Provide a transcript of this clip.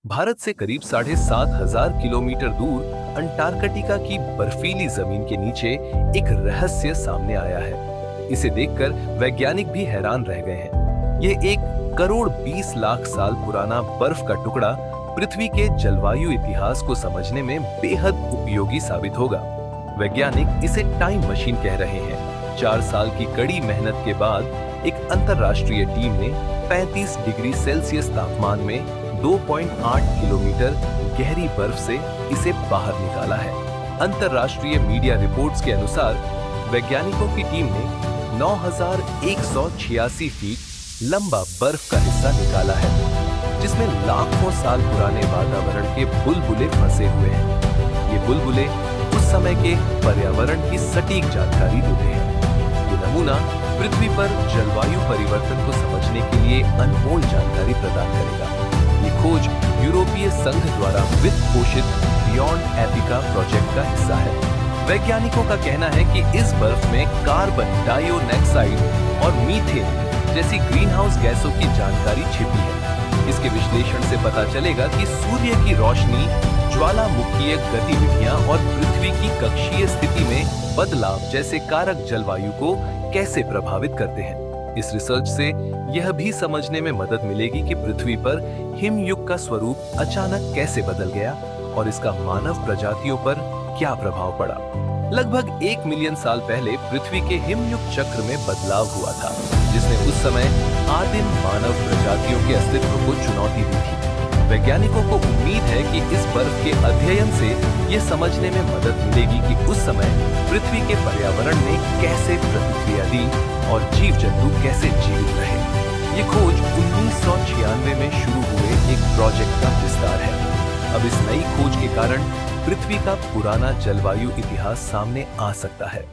भारत से करीब 7,500 किलोमीटर दूर अंटार्कटिका की बर्फीली जमीन के नीचे एक रहस्य सामने आया है। इसे देखकर वैज्ञानिक भी हैरान रह गए हैं। ये 1,20,00,000 साल पुराना बर्फ का टुकड़ा पृथ्वी के जलवायु इतिहास को समझने में बेहद उपयोगी साबित होगा। वैज्ञानिक इसे टाइम मशीन कह रहे हैं। 4 साल की कड़ी मेहनत के बाद एक अंतर्राष्ट्रीय टीम ने 35 डिग्री सेल्सियस तापमान में 2.8 किलोमीटर गहरी बर्फ से इसे बाहर निकाला है। अंतर्राष्ट्रीय मीडिया रिपोर्ट्स के अनुसार वैज्ञानिकों की टीम ने 9,186 फीट लंबा बर्फ का हिस्सा निकाला है, जिसमें लाखों साल पुराने वातावरण के बुलबुले फंसे हुए हैं। ये बुलबुले उस समय के पर्यावरण की सटीक जानकारी देते हैं। ये नमूना पृथ्वी पर जलवायु परिवर्तन को समझने के लिए अनमोल जानकारी प्रदान करेगा। ये खोज यूरोपीय संघ द्वारा वित्त पोषित बियॉन्ड एपिका प्रोजेक्ट का हिस्सा है। वैज्ञानिकों का कहना है कि इस बर्फ में कार्बन डाइऑक्साइड और मीथेन जैसी ग्रीनहाउस गैसों की जानकारी छिपी है। इसके विश्लेषण से पता चलेगा कि सूर्य की रोशनी, ज्वालामुखीय गतिविधियां और पृथ्वी की कक्षीय स्थिति में बदलाव जैसे कारक जलवायु को कैसे प्रभावित करते हैं। इस रिसर्च से यह भी समझने में मदद मिलेगी कि पृथ्वी पर हिमयुग का स्वरूप अचानक कैसे बदल गया और इसका मानव प्रजातियों पर क्या प्रभाव पड़ा। लगभग 1 मिलियन साल पहले पृथ्वी के हिमयुग चक्र में बदलाव हुआ था, जिसने उस समय आदिम मानव प्रजातियों के अस्तित्व को चुनौती दी थी। वैज्ञानिकों को उम्मीद है कि इस बर्फ के अध्ययन से यह समझने में मदद मिलेगी कि उस समय पृथ्वी के पर्यावरण ने कैसे प्रतिक्रिया दी और जीव जंतु कैसे जीवित रहे। ये खोज 1996 में शुरू हुए एक प्रोजेक्ट का विस्तार है। अब इस नई खोज के कारण पृथ्वी का पुराना जलवायु इतिहास सामने आ सकता है।